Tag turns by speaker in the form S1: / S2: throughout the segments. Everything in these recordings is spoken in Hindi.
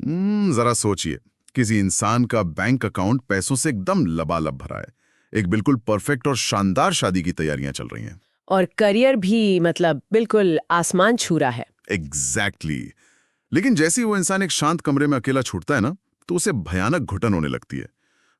S1: जरा सोचिए, किसी इंसान का बैंक अकाउंट पैसों से एकदम लबालब भरा है, एक बिल्कुल परफेक्ट और शानदार शादी की तैयारियां चल रही हैं।
S2: और करियर भी मतलब बिल्कुल आसमान छू रहा है।
S1: एग्जैक्टली लेकिन जैसे ही वो इंसान एक शांत कमरे में अकेला छूटता है ना, तो उसे भयानक घुटन होने लगती है।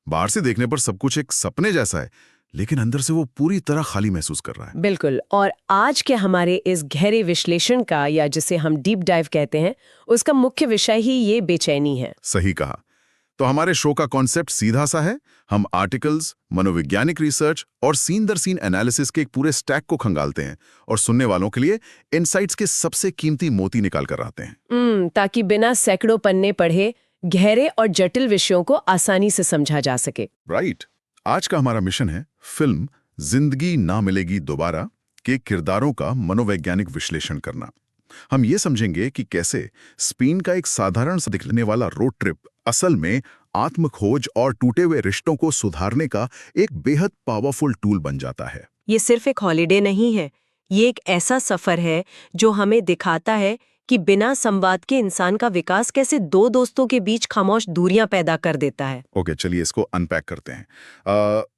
S1: बाहर से देखने पर सब कुछ एक सपने जैसा है, लेकिन अंदर से वो पूरी तरह खाली महसूस कर रहा है।
S2: बिल्कुल। और आज के हमारे इस गहरे विश्लेषण का, या जिसे हम डीप डाइव कहते हैं, उसका मुख्य विषय ही ये बेचैनी है।
S1: सही कहा। तो हमारे शो का कॉन्सेप्ट सीधा सा है। हम आर्टिकल्स, मनोवैज्ञानिक रिसर्च और सीन दर सीन एनालिसिस के एक पूरे स्टैक को खंगालते हैं और सुनने वालों के लिए इनसाइट्स के सबसे कीमती मोती निकाल कर आते हैं।
S2: ताकि बिना सैकड़ों पन्ने पढ़े गहरे और जटिल विषयों को आसानी से समझा जा सके।
S1: राइट। आज का हमारा मिशन है फिल्म जिंदगी ना मिलेगी दोबारा के किरदारों का मनोवैज्ञानिक विश्लेषण करना। हम ये समझेंगे कि कैसे स्पेन का एक साधारण सा दिखने वाला रोड ट्रिप असल में आत्मखोज और टूटे हुए रिश्तों को सुधारने का एक बेहद पावरफुल टूल बन जाता है।
S3: ये सिर्फ एक हॉलिडे नहीं है, ये एक ऐसा सफर है जो हमें दिखाता है कि बिना संवाद के इंसान का विकास कैसे दो दोस्तों के बीच खामोश दूरियां पैदा कर देता है।
S1: ओके, चलिए इसको अनपैक करते हैं।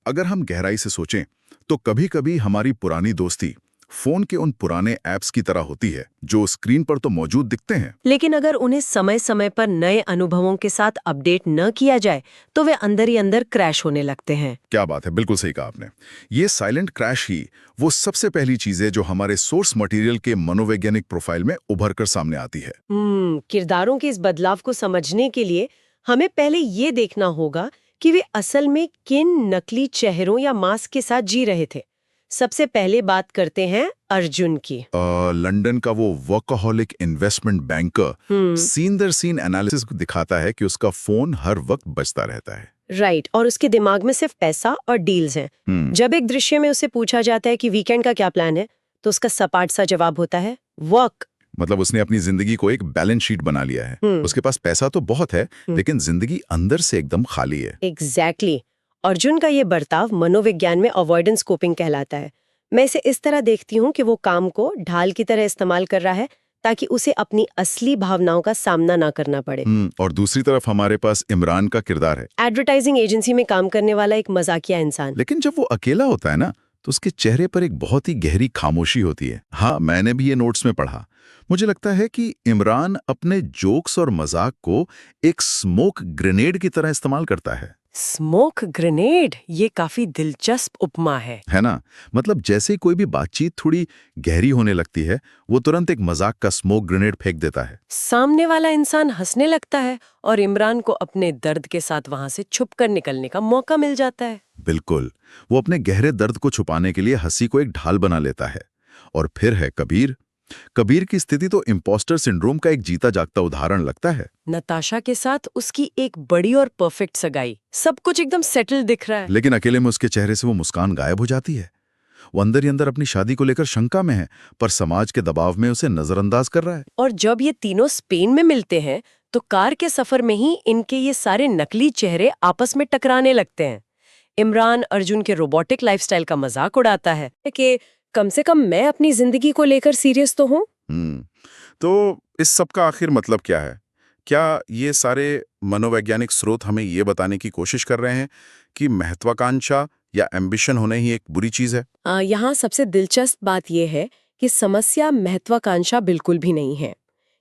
S1: अगर हम गहराई से सोचें तो कभी-कभी हमारी पुरानी दोस्ती फोन के उन पुराने ऐप्स की तरह होती है जो स्क्रीन पर तो मौजूद दिखते हैं,
S3: लेकिन अगर उन्हें समय समय पर नए अनुभवों के साथ अपडेट न किया जाए तो वे अंदर ही अंदर क्रैश होने लगते हैं।
S1: क्या बात है, बिल्कुल सही कहा आपने। ये साइलेंट क्रैश ही वो सबसे पहली चीज है जो हमारे सोर्स मटेरियल के मनोवैज्ञानिक प्रोफाइल में उभर कर सामने आती है।
S3: किरदारों के इस बदलाव को समझने के लिए हमें पहले ये देखना होगा कि वे असल में किन नकली चेहरों या मास्क के साथ जी रहे थे। सबसे पहले बात करते हैं अर्जुन की।
S1: लंदन का वो वर्कहोलिक इन्वेस्टमेंट बैंकर सीन दर सीन एनालिसिस दिखाता है कि उसका फोन हर वक्त बजता रहता है।
S3: राइट, और उसके दिमाग में सिर्फ पैसा और डील्स हैं। जब एक दृश्य में उसे पूछा जाता है कि वीकेंड का क्या प्लान है, तो उसका सपाट सा जवाब होता है वर्क।
S1: मतलब उसने अपनी जिंदगी को एक बैलेंस शीट बना लिया है। उसके पास पैसा तो बहुत है, लेकिन जिंदगी अंदर से एकदम खाली है।
S3: एग्जैक्टली। अर्जुन का ये बर्ताव मनोविज्ञान में अवॉइडेंस कोपिंग कहलाता है। मैं इसे इस तरह देखती हूँ कि वो काम को ढाल की तरह इस्तेमाल कर रहा है ताकि उसे अपनी असली भावनाओं का सामना ना करना पड़े।
S1: और दूसरी तरफ हमारे पास इमरान का किरदार है,
S3: एडवर्टाइजिंग एजेंसी में काम करने वाला एक मजाकिया इंसान।
S1: लेकिन जब वो अकेला होता है ना, तो उसके चेहरे पर एक बहुत ही गहरी खामोशी होती है। हाँ, मैंने भी ये नोट्स में पढ़ा। मुझे लगता है कि इमरान अपने जोक्स और मजाक को एक स्मोक ग्रेनेड की तरह इस्तेमाल करता है।
S2: स्मोक ग्रेनेड, ये काफी दिलचस्प उपमा है
S1: ना? मतलब जैसे कोई भी बातचीत थोड़ी गहरी होने लगती है, वो तुरंत एक मजाक का स्मोक ग्रेनेड फेंक देता है।
S2: सामने वाला इंसान हंसने लगता है और इमरान को अपने दर्द के साथ वहां से छुपकर निकलने का मौका मिल जाता है।
S1: बिल्कुल, वो अपने गहरे दर्द को छुपाने के लिए हंसी को एक ढाल बना लेता है। और फिर है कबीर। कबीर की स्थिति तो इम्पोस्टर सिंड्रोम का एक जीता जागता उदाहरण लगता है।
S2: नताशा के साथ उसकी एक बड़ी और परफेक्ट सगाई, सब कुछ एकदम सेटल दिख रहा है,
S1: लेकिन अकेले में उसके चेहरे से वो मुस्कान गायब हो जाती है। वो अंदर ही अंदर अपनी शादी को लेकर शंका में है, पर समाज के दबाव में उसे नजरअंदाज कर रहा है।
S2: और जब ये तीनों स्पेन में मिलते हैं तो कार के सफर में ही इनके ये सारे नकली चेहरे आपस में टकराने लगते हैं। इमरान अर्जुन के रोबोटिक लाइफस्टाइल का मजाक उड़ाता है कि कम से कम मैं अपनी जिंदगी को लेकर सीरियस तो हूँ।
S1: तो इस सब का आखिर मतलब क्या है? क्या ये सारे मनोवैज्ञानिक स्रोत हमें ये बताने की कोशिश कर रहे हैं कि महत्वाकांक्षा या एम्बिशन होना ही एक बुरी चीज है?
S2: यहाँ सबसे दिलचस्प बात यह है कि समस्या महत्वाकांक्षा बिल्कुल भी नहीं है।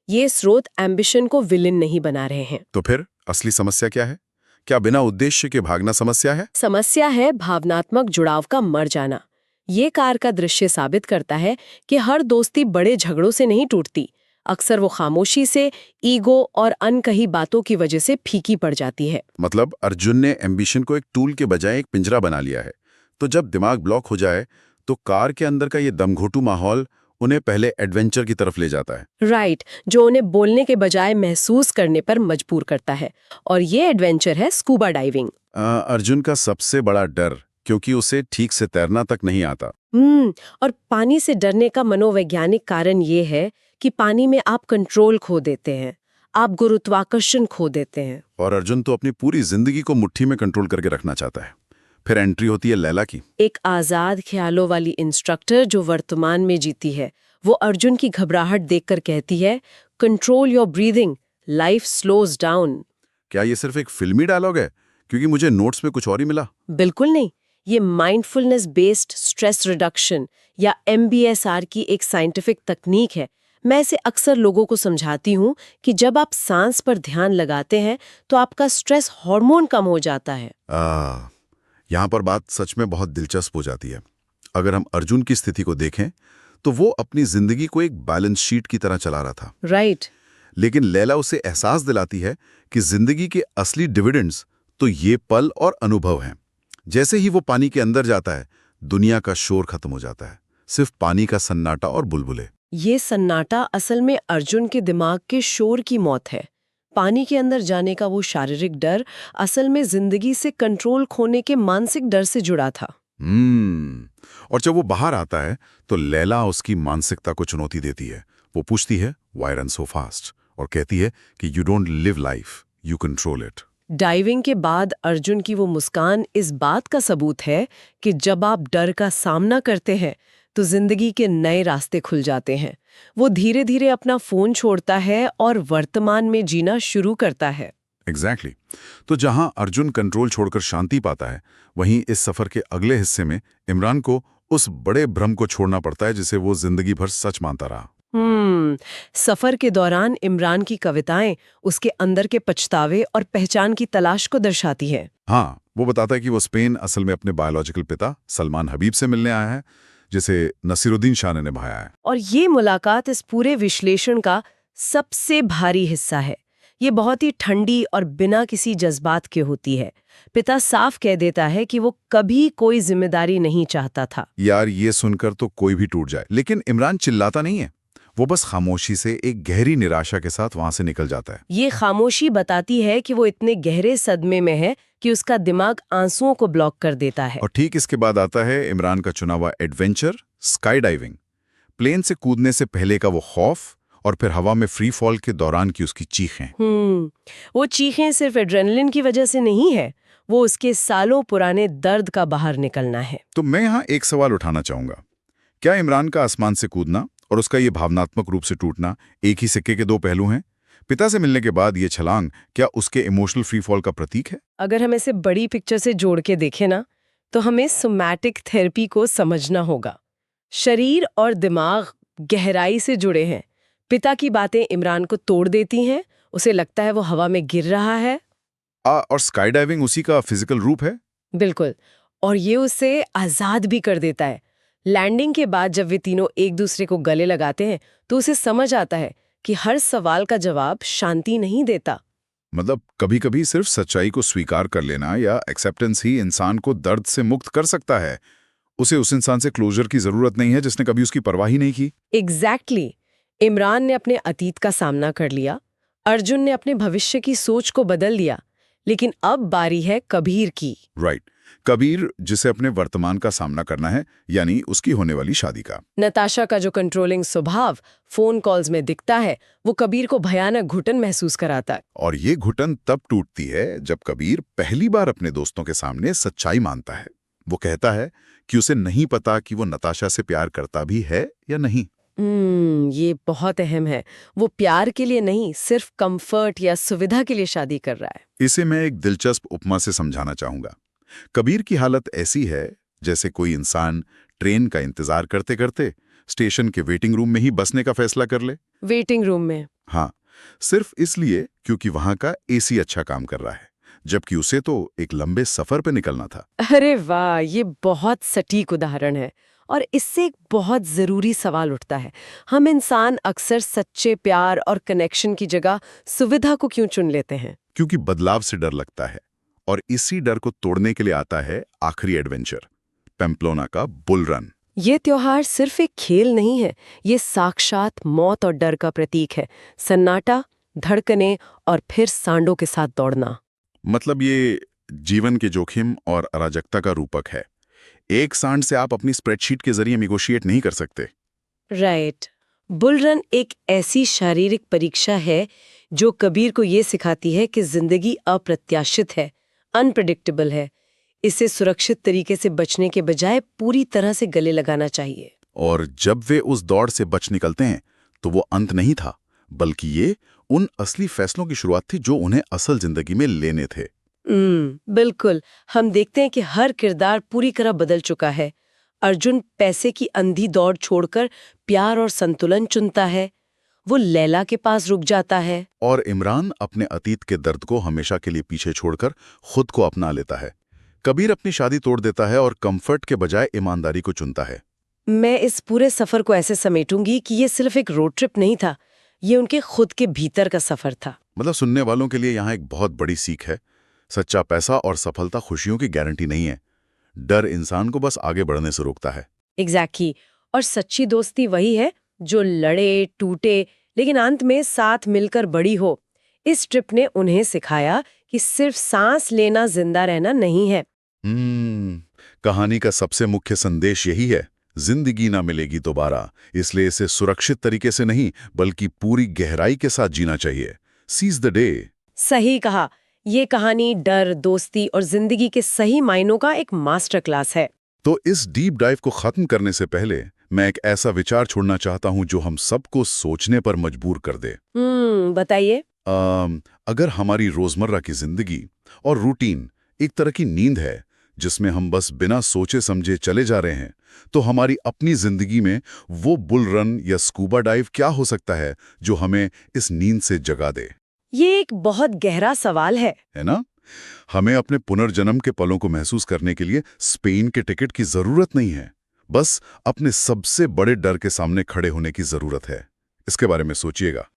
S2: ये स्रोत एम्बिशन को विलेन नहीं बना रहे हैं।
S1: तो फिर असली समस्या क्या है? क्या बिना उद्देश्य के भागना समस्या है?
S2: समस्या है भावनात्मक जुड़ाव का मर जाना। ये कार का दृश्य साबित करता है कि हर दोस्ती बड़े झगड़ों से नहीं टूटती। अक्सर वो खामोशी से, ईगो और अनकही बातों की वजह से फीकी पड़ जाती है।
S1: मतलब अर्जुन ने एम्बिशन को एक टूल के बजाय एक पिंजरा बना लिया है। तो जब दिमाग ब्लॉक हो जाए तो कार के अंदर का ये दमघोटू माहौल उन्हें पहले एडवेंचर की तरफ ले जाता है।
S2: राइट, जो उन्हें बोलने के बजाय महसूस करने पर मजबूर करता है। और ये एडवेंचर है स्कूबा डाइविंग।
S1: अर्जुन का सबसे बड़ा डर, क्योंकि उसे ठीक से तैरना तक नहीं आता।
S2: और पानी से डरने का मनोवैज्ञानिक कारण ये है कि पानी में आप कंट्रोल खो देते हैं, आप गुरुत्वाकर्षण खो देते हैं।
S1: और अर्जुन तो अपनी पूरी जिंदगी को मुट्ठी में कंट्रोल करके रखना चाहता है। फिर एंट्री होती है लैला की,
S2: एक आजाद ख्यालों वाली इंस्ट्रक्टर जो वर्तमान में जीती है। वो अर्जुन की घबराहट देखकर कहती है, control your breathing, life slows down.
S1: क्या ये सिर्फ एक फिल्मी डायलॉग है? क्योंकि मुझे नोट्स में कुछ और ही मिला।
S2: बिल्कुल नहीं, ये माइंडफुलनेस बेस्ड स्ट्रेस रिडक्शन या MBSR की एक साइंटिफिक तकनीक है। मैं इसे अक्सर लोगों को समझाती हूँ कि जब आप सांस पर ध्यान लगाते हैं तो आपका स्ट्रेस हार्मोन कम हो जाता है।
S1: यहाँ पर बात सच में बहुत दिलचस्प हो जाती है। अगर हम अर्जुन की स्थिति को देखें तो वो अपनी जिंदगी को एक बैलेंस शीट की तरह चला रहा था,
S2: राइट।
S1: लेकिन लैला उसे एहसास दिलाती है कि जिंदगी के असली डिविडेंड्स तो ये पल और अनुभव हैं। जैसे ही वो पानी के अंदर जाता है, दुनिया का शोर खत्म हो जाता है, सिर्फ पानी का सन्नाटा और बुलबुले।
S2: ये सन्नाटा असल में अर्जुन के दिमाग के शोर की मौत है। पानी के अंदर जाने का वो शारीरिक डर असल में जिंदगी से कंट्रोल खोने के मानसिक डर से जुड़ा था।
S1: और जब वो बाहर आता है तो लैला उसकी मानसिकता को चुनौती देती है। वो पूछती है व्हाई रन सो फास्ट, और कहती है कि you don't live life, you control it.
S2: Diving के बाद अर्जुन की वो मुस्कान इस बात का सबूत है कि जब आप डर का सामना करते हैं तो जिंदगी के नए रास्ते खुल जाते हैं। वो धीरे धीरे अपना फोन छोड़ता है और वर्तमान में जीना शुरू करता है।
S1: एग्जैक्टली। तो जहां अर्जुन कंट्रोल छोड़कर शांति पाता है, वहीं इस सफर के अगले हिस्से में इमरान को उस बड़े भ्रम को छोड़ना पड़ता है जिसे वो जिंदगी भर सच मानता रहा।
S2: सफर के दौरान इमरान की कविताएं उसके अंदर के पछतावे और पहचान की तलाश को दर्शाती है।
S1: हाँ, वो बताता है कि वो स्पेन असल में अपने बायोलॉजिकल पिता सलमान हबीब से मिलने आया है, जिसे नसीरुद्दीन शाह ने निभाया है।
S2: और ये मुलाकात इस पूरे विश्लेषण का सबसे भारी हिस्सा है। ये बहुत ही ठंडी और बिना किसी जज्बात के होती है। पिता साफ कह देता है कि वो कभी कोई जिम्मेदारी नहीं चाहता था।
S1: यार, ये सुनकर तो कोई भी टूट जाए, लेकिन इमरान चिल्लाता नहीं है। वो बस खामोशी से एक गहरी निराशा के साथ वहां से निकल जाता है।
S2: ये खामोशी बताती है कि वो इतने गहरे सदमे में है कि उसका दिमाग आंसुओं को ब्लॉक कर देता है।
S1: और ठीक इसके बाद आता है इमरान का चुना हुआ एडवेंचर, स्काई डाइविंग। प्लेन से कूदने से पहले का वो खौफ, और फिर हवा में फ्री फॉल के दौरान की उसकी चीखें।
S2: वो चीखें सिर्फ एड्रेनलिन की वजह से नहीं है, वो उसके सालों पुराने दर्द का बाहर निकलना है।
S1: तो मैं यहाँ एक सवाल उठाना चाहूंगा। क्या इमरान का आसमान से कूदना और उसका ये भावनात्मक रूप से टूटना एक ही सिक्के के दो पहलू हैं? पिता से मिलने के बाद ये छलांग क्या उसके इमोशनल फ्री फॉल का प्रतीक है?
S2: अगर हम इसे बड़ी पिक्चर से जोड़ के देखें ना, तो हमें सोमैटिक थेरेपी को समझना होगा। शरीर और दिमाग गहराई से जुड़े हैं। पिता की बातें इमरान को तोड़ देती हैं, उसे लगता है वो हवा में गिर रहा है।
S1: और स्काई डाइविंग उसी का फिजिकल रूप है।
S2: बिल्कुल, और ये उसे आजाद भी कर देता है। लैंडिंग के बाद जब वे तीनों एक दूसरे को गले लगाते हैं तो उसे समझ आता है कि हर सवाल का जवाब शांति नहीं देता।
S1: मतलब कभी कभी सिर्फ सच्चाई को स्वीकार कर लेना या एक्सेप्टेंस ही इंसान को दर्द से मुक्त कर सकता है। उसे उस इंसान से क्लोजर की जरूरत नहीं है जिसने कभी उसकी परवाह ही नहीं की।
S2: एग्जैक्टली। इमरान ने अपने अतीत का सामना कर लिया, अर्जुन ने अपने भविष्य की सोच को बदल दिया, लेकिन अब बारी है कबीर की।
S1: राइट। कबीर, जिसे अपने वर्तमान का सामना करना है, यानी उसकी होने वाली शादी का।
S2: नताशा का जो कंट्रोलिंग स्वभाव फोन कॉल्स में दिखता है, वो कबीर को भयानक घुटन महसूस कराता है।
S1: और ये घुटन तब टूटती है जब कबीर पहली बार अपने दोस्तों के सामने सच्चाई मानता है। वो कहता है कि उसे नहीं पता कि वो नताशा से प्यार करता भी है या नहीं।
S2: ये बहुत अहम है। वो प्यार के लिए नहीं, सिर्फ कंफर्ट या सुविधा के लिए शादी कर रहा है।
S1: इसे मैं एक दिलचस्प उपमा से समझाना चाहूंगा। कबीर की हालत ऐसी है जैसे कोई इंसान ट्रेन का इंतजार करते करते स्टेशन के वेटिंग रूम में ही बसने का फैसला कर ले।
S2: वेटिंग रूम में?
S1: हाँ, सिर्फ इसलिए क्योंकि वहां का एसी अच्छा काम कर रहा है, जबकि उसे तो एक लंबे सफर पे निकलना था।
S2: अरे वाह, ये बहुत सटीक उदाहरण है। और इससे एक बहुत जरूरी सवाल उठता है, हम इंसान अक्सर सच्चे प्यार और कनेक्शन की जगह सुविधा को क्यों चुन लेते हैं?
S1: क्योंकि बदलाव से डर लगता है, और इसी डर को तोड़ने के लिए आता है आखिरी एडवेंचर, पेम्प्लोना का बुल रन।
S2: ये त्योहार सिर्फ एक खेल नहीं है, ये साक्षात मौत और डर का प्रतीक है। सन्नाटा, धड़कने और फिर सांडों के साथ दौड़ना।
S1: मतलब ये जीवन के जोखिम और अराजकता का रूपक है। एक सांड से आप अपनी स्प्रेडशीट के जरिए निगोशिएट नहीं कर सकते।
S2: राइट। बुल रन एक ऐसी शारीरिक परीक्षा है जो कबीर को ये सिखाती है कि जिंदगी अप्रत्याशित है, अनप्रेडिक्टेबल है। इसे सुरक्षित तरीके से बचने के बजाय पूरी तरह से गले लगाना चाहिए।
S1: और जब वे उस दौड़ से बच निकलते हैं तो वो अंत नहीं था, बल्कि ये उन असली फैसलों की शुरुआत थी जो उन्हें असल जिंदगी में लेने थे।
S3: बिल्कुल। हम देखते हैं कि हर किरदार पूरी तरह बदल चुका है। अर्जुन पैसे की अंधी दौड़ छोड़कर प्यार और संतुलन चुनता है। वो लैला के पास रुक जाता है।
S1: और इमरान अपने अतीत के दर्द को हमेशा के लिए पीछे छोड़कर खुद को अपना लेता है। कबीर अपनी शादी तोड़ देता है और कंफर्ट के बजाय ईमानदारी को चुनता है।
S3: मैं इस पूरे सफर को ऐसे समेटूंगी कि ये सिर्फ एक रोड ट्रिप नहीं था, ये उनके खुद के भीतर का सफर था।
S1: मतलब सुनने वालों के लिए यहाँ एक बहुत बड़ी सीख है। सच्चा पैसा और सफलता खुशियों की गारंटी नहीं है। डर इंसान को बस आगे बढ़ने से रोकता है।
S3: एग्जैक्टली। और सच्ची दोस्ती वही है जो लड़े टूटे लेकिन अंत में साथ मिलकर बड़ी हो। इस ट्रिप ने उन्हें सिखाया कि सिर्फ सांस लेना जिंदा रहना नहीं है।
S1: कहानी का सबसे मुख्य संदेश यही है, जिंदगी ना मिलेगी दोबारा, इसलिए इसे सुरक्षित तरीके से नहीं बल्कि पूरी गहराई के साथ जीना चाहिए। Seize the day.
S3: सही कहा। ये कहानी डर, दोस्ती और जिंदगी के सही मायनों का एक मास्टर क्लास है।
S1: तो इस डीप डाइव को खत्म करने से पहले मैं एक ऐसा विचार छोड़ना चाहता हूं जो हम सबको सोचने पर मजबूर कर दे।
S3: बताइए।
S1: अगर हमारी रोजमर्रा की जिंदगी और रूटीन एक तरह की नींद है जिसमें हम बस बिना सोचे समझे चले जा रहे हैं, तो हमारी अपनी जिंदगी में वो बुल रन या स्कूबा डाइव क्या हो सकता है जो हमें इस नींद से जगा दे?
S3: ये एक बहुत गहरा सवाल है
S1: ना? हमें अपने पुनर्जन्म के पलों को महसूस करने के लिए स्पेन के टिकट की जरूरत नहीं है, बस अपने सबसे बड़े डर के सामने खड़े होने की जरूरत है। इसके बारे में सोचिएगा।